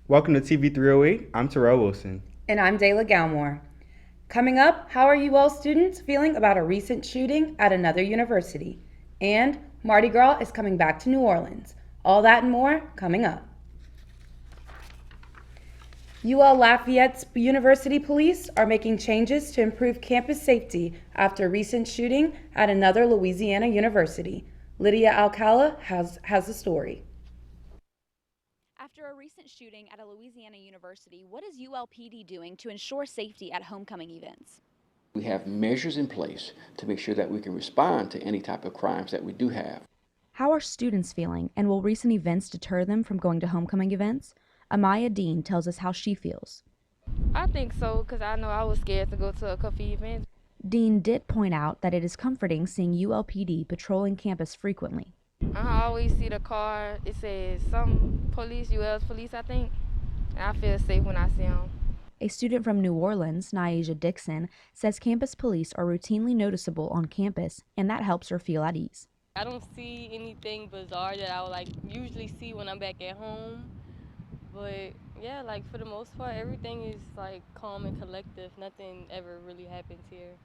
Welcome to TV 308. I'm Terrell Wilson. And I'm Dayla Galmore. Coming up, how are you all students feeling about a recent shooting at another university? And Mardi Gras is coming back to New Orleans. All that and more coming up. UL Lafayette's University Police are making changes to improve campus safety after a recent shooting at another Louisiana university. Lydia Alcala has the story. After a recent shooting at a Louisiana university, what is ULPD doing to ensure safety at homecoming events? We have measures in place to make sure that we can respond to any type of crimes that we do have. How are students feeling, and will recent events deter them from going to homecoming events? Amaya Dean tells us how she feels. I think so, because I know I was scared to go to a couple events. Dean did point out that it is comforting seeing ULPD patrolling campus frequently. I always see the car, it says some police, UL's police, I think, and I feel safe when I see them. A student from New Orleans, Nyasia Dixon, says campus police are routinely noticeable on campus, and that helps her feel at ease. I don't see anything bizarre that I would usually see when I'm back at home, but yeah, for the most part, everything is calm and collective. Nothing ever really happens here.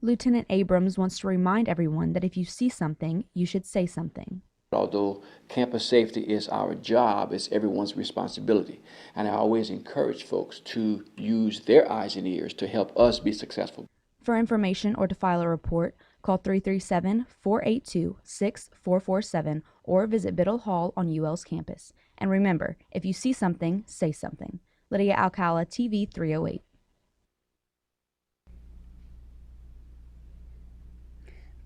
Lieutenant Abrams wants to remind everyone that if you see something, you should say something. Although campus safety is our job, it's everyone's responsibility. And I always encourage folks to use their eyes and ears to help us be successful. For information or to file a report, call 337-482-6447 or visit Biddle Hall on UL's campus. And remember, if you see something, say something. Lydia Alcala, TV 308.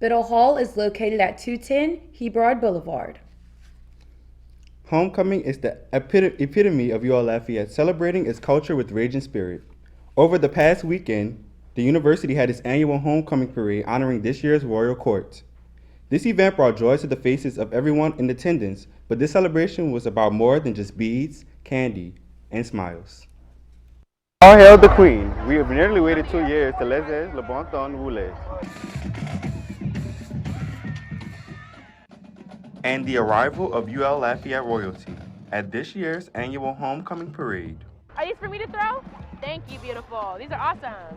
Biddle Hall is located at 210 Hebrard Boulevard. Homecoming is the epitome of UL Lafayette, celebrating its culture with rage and spirit. Over the past weekend, the university had its annual homecoming parade honoring this year's royal court. This event brought joy to the faces of everyone in attendance, but this celebration was about more than just beads, candy, and smiles. All hail the Queen. We have nearly waited 2 years to laissez le bon temps rouler. And the arrival of UL Lafayette royalty at this year's annual homecoming parade. Are these for me to throw? Thank you, beautiful. These are awesome.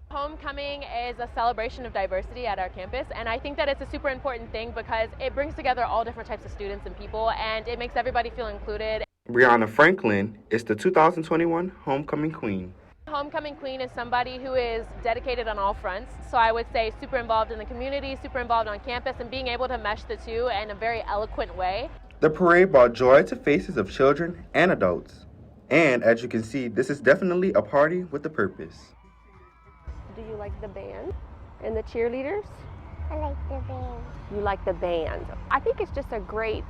Homecoming is a celebration of diversity at our campus, and I think that it's a super important thing because it brings together all different types of students and people, and it makes everybody feel included. Brianna Franklin is the 2021 Homecoming Queen. Homecoming Queen is somebody who is dedicated on all fronts, so I would say super involved in the community, super involved on campus, and being able to mesh the two in a very eloquent way. The parade brought joy to faces of children and adults. And as you can see, this is definitely a party with a purpose. Do you like the band and the cheerleaders? I like the band. You like the band. I think it's just a great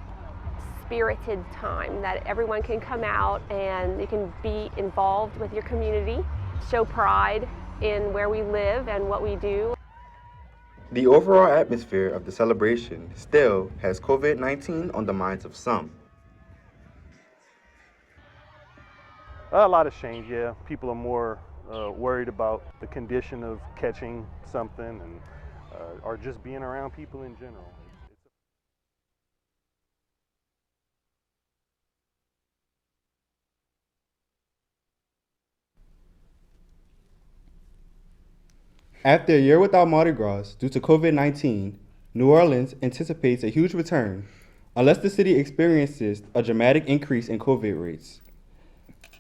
spirited time that everyone can come out and you can be involved with your community, show pride in where we live and what we do. The overall atmosphere of the celebration still has COVID-19 on the minds of some. A lot has changed, yeah. People are more worried about the condition of catching something and or just being around people in general. After a year without Mardi Gras due to COVID-19, New Orleans anticipates a huge return, unless the city experiences a dramatic increase in COVID rates.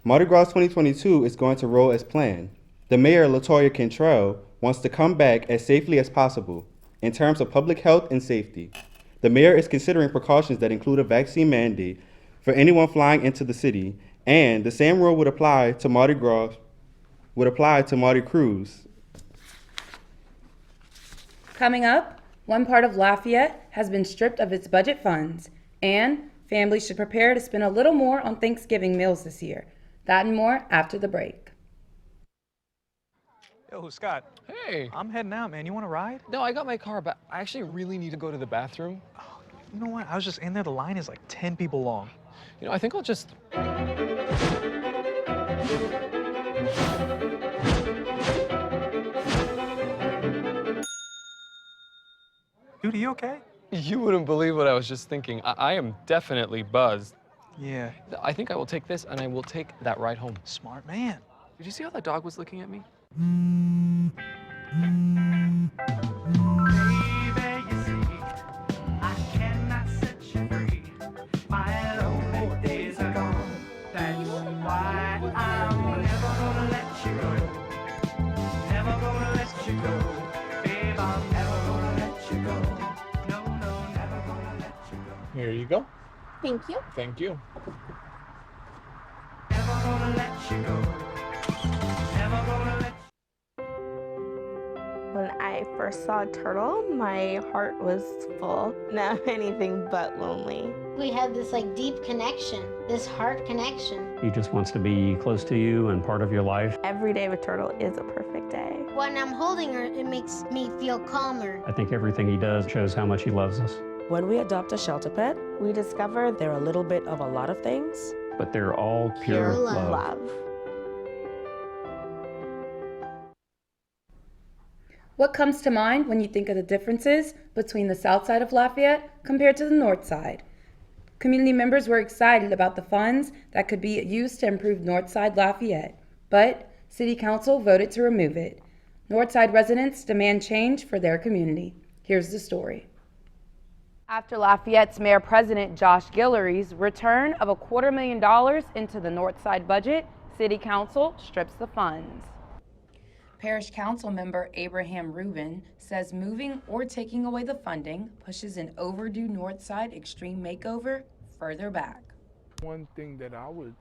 Mardi Gras 2022 is going to roll as planned. The mayor, LaToya Cantrell, wants to come back as safely as possible in terms of public health and safety. The mayor is considering precautions that include a vaccine mandate for anyone flying into the city, and the same rule would apply to Mardi Gras. Coming up, one part of Lafayette has been stripped of its budget funds, and families should prepare to spend a little more on Thanksgiving meals this year. That and more after the break. Yo, Scott. Hey. I'm heading out, man. You want to ride? No, I got my car, but I actually really need to go to the bathroom. Oh, you know what? I was just in there. The line is like 10 people long. You know, I think I'll just... Dude, are you okay? You wouldn't believe what I was just thinking. I am definitely buzzed. Yeah. I think I will take this and I will take that ride home. Smart man. Did you see how that dog was looking at me? Here you go. Thank you. Thank you. When I first saw a turtle, my heart was full. Now anything but lonely. We have this like deep connection, this heart connection. He just wants to be close to you and part of your life. Every day with turtle is a perfect day. When I'm holding her, it makes me feel calmer. I think everything he does shows how much he loves us. When we adopt a shelter pet, We discover they're a little bit of a lot of things. But they're all pure love. What comes to mind when you think of the differences between the south side of Lafayette compared to the north side? Community members were excited about the funds that could be used to improve Northside Lafayette, but City Council voted to remove it. Northside residents demand change for their community. Here's the story. After Lafayette's Mayor-President Josh Guillory's return of $250,000 into the Northside budget, City Council strips the funds. Parish Council member Abraham Rubin says moving or taking away the funding pushes an overdue Northside extreme makeover further back. One thing that I would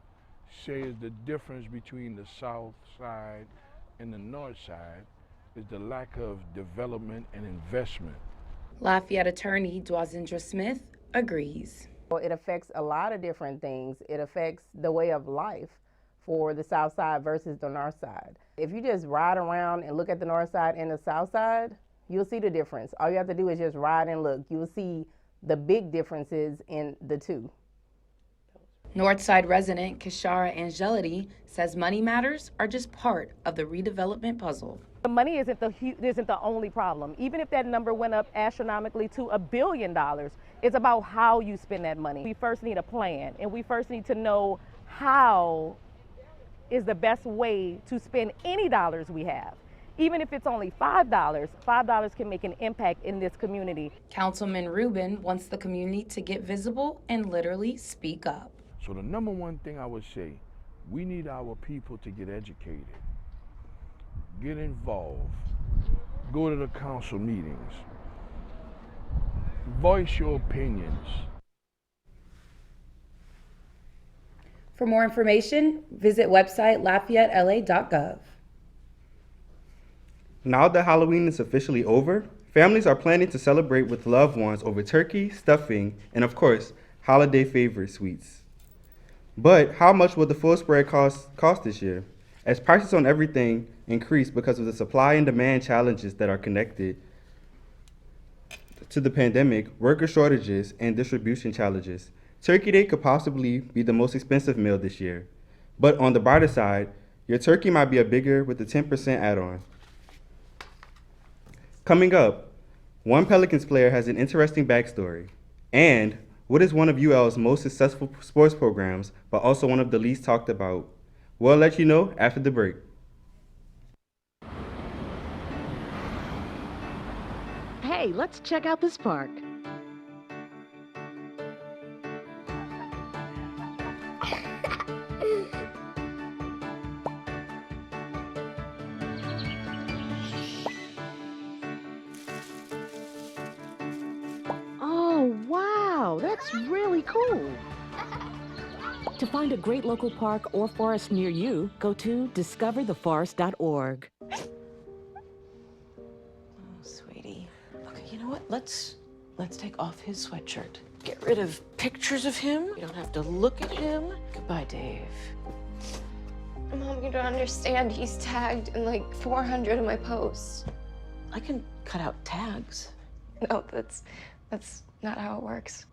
say is the difference between the south side and the north side is the lack of development and investment. Lafayette attorney Dwazindra Smith agrees. It affects a lot of different things. It affects the way of life for the south side versus the north side. If you just ride around and look at the north side and the south side, you'll see the difference. All you have to do is just ride and look. You'll see the big differences in the two. Northside resident Kishara Angelity says money matters are just part of the redevelopment puzzle. The money isn't the only problem. Even if that number went up astronomically to $1 billion, it's about how you spend that money. We first need a plan, and we first need to know how is the best way to spend any dollars we have. Even if it's only $5 can make an impact in this community. Councilman Rubin wants the community to get visible and literally speak up. So the number one thing I would say, we need our people to get educated, get involved, go to the council meetings, voice your opinions. For more information, visit website LafayetteLA.gov. Now that Halloween is officially over, families are planning to celebrate with loved ones over turkey, stuffing, and of course, holiday favorite sweets. But how much will the full spread cost this year? As prices on everything increase because of the supply and demand challenges that are connected to the pandemic, worker shortages, and distribution challenges, Turkey Day could possibly be the most expensive meal this year. But on the brighter side, your turkey might be a bigger with a 10% add-on. Coming up, one Pelicans player has an interesting backstory. And what is one of UL's most successful sports programs, but also one of the least talked about? We'll let you know after the break. Hey, let's check out this park. Oh, wow, that's really cool. To find a great local park or forest near you, go to discovertheforest.org. Oh, sweetie. Okay, you know what? Let's take off his sweatshirt. Get rid of pictures of him. You don't have to look at him. Goodbye, Dave. Mom, you don't understand. He's tagged in like 400 of my posts. I can cut out tags. No, that's not how it works.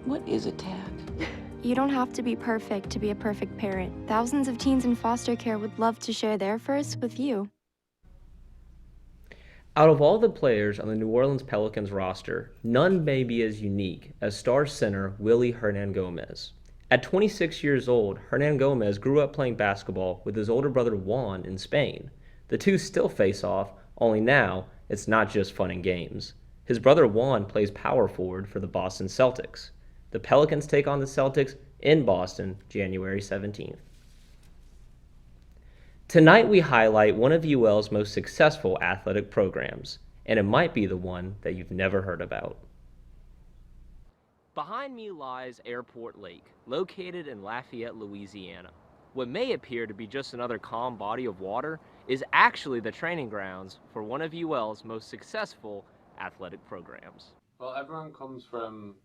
What is a tag? You don't have to be perfect to be a perfect parent. Thousands of teens in foster care would love to share their first with you. Out of all the players on the New Orleans Pelicans roster, none may be as unique as star center Willie Hernangomez. At 26 years old, Hernangomez grew up playing basketball with his older brother Juan in Spain. The two still face off, only now it's not just fun and games. His brother Juan plays power forward for the Boston Celtics. The Pelicans take on the Celtics in Boston, January 17th. Tonight we highlight one of UL's most successful athletic programs, and it might be the one that you've never heard about. Behind me lies Airport Lake, located in Lafayette, Louisiana. What may appear to be just another calm body of water is actually the training grounds for one of UL's most successful athletic programs. Well, everyone comes from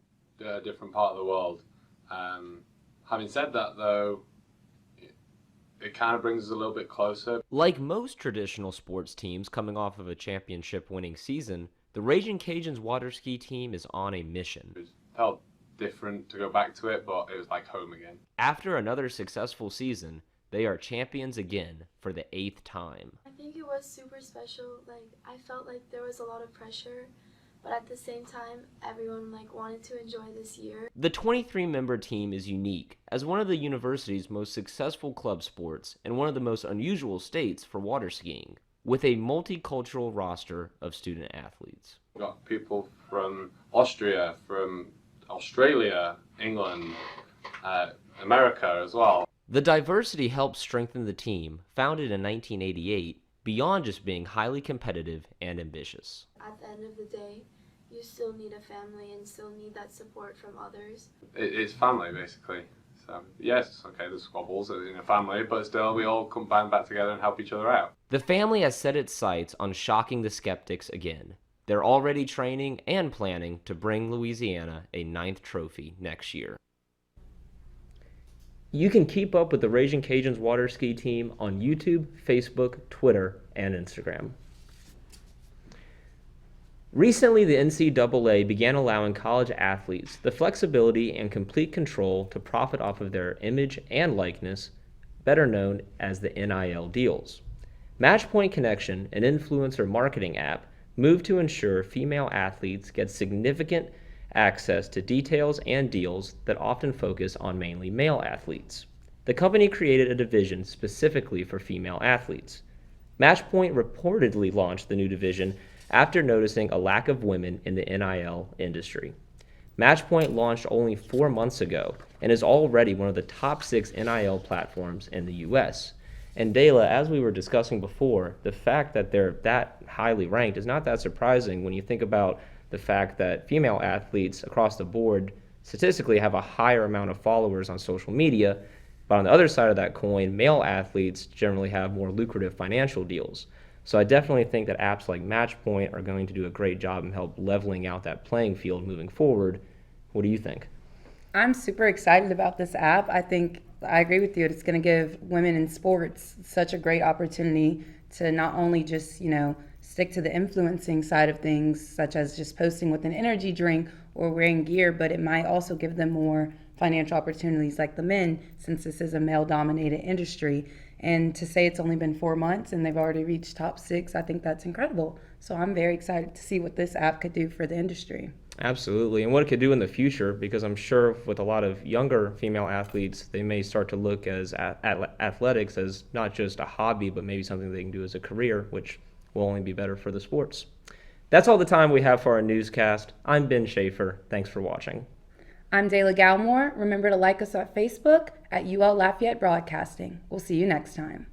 a different part of the world. Having said that, though, it kind of brings us a little bit closer. Like most traditional sports teams coming off of a championship-winning season, the Raging Cajuns water ski team is on a mission. It felt different to go back to it, but it was like home again. After another successful season, they are champions again for the 8th time. I think it was super special. I felt like there was a lot of pressure, but at the same time, everyone wanted to enjoy this year. The 23-member team is unique as one of the university's most successful club sports and one of the most unusual states for water skiing, with a multicultural roster of student athletes. We've got people from Austria, from Australia, England, America as well. The diversity helps strengthen the team, founded in 1988, beyond just being highly competitive and ambitious. At the end of the day, you still need a family and still need that support from others. It's family, basically. So, yes, okay, there's squabbles in a family, but still we all come band back together and help each other out. The family has set its sights on shocking the skeptics again. They're already training and planning to bring Louisiana a 9th trophy next year. You can keep up with the Raging Cajuns water ski team on YouTube, Facebook, Twitter, and Instagram. Recently, the NCAA began allowing college athletes the flexibility and complete control to profit off of their image and likeness, better known as the NIL deals. Matchpoint Connection, an influencer marketing app, moved to ensure female athletes get significant access to details and deals that often focus on mainly male athletes. The company created a division specifically for female athletes. Matchpoint reportedly launched the new division after noticing a lack of women in the NIL industry. Matchpoint launched only 4 months ago and is already one of the top 6 NIL platforms in the US. And Dayla, as we were discussing before, the fact that they're that highly ranked is not that surprising when you think about the fact that female athletes across the board statistically have a higher amount of followers on social media, but on the other side of that coin, male athletes generally have more lucrative financial deals. So I definitely think that apps like Matchpoint are going to do a great job in help leveling out that playing field moving forward. What do you think? I'm super excited about this app. I agree with you. It's going to give women in sports such a great opportunity to not only just, stick to the influencing side of things, such as just posting with an energy drink or wearing gear, but it might also give them more financial opportunities like the men, since this is a male-dominated industry. And to say it's only been 4 months and they've already reached top 6, I think that's incredible. So I'm very excited to see what this app could do for the industry. Absolutely, and what it could do in the future, because I'm sure with a lot of younger female athletes, they may start to look at athletics as not just a hobby, but maybe something they can do as a career, which will only be better for the sports. That's all the time we have for our newscast. I'm Ben Schaefer. Thanks for watching. I'm Dayla Galmore. Remember to like us on Facebook at UL Lafayette Broadcasting. We'll see you next time.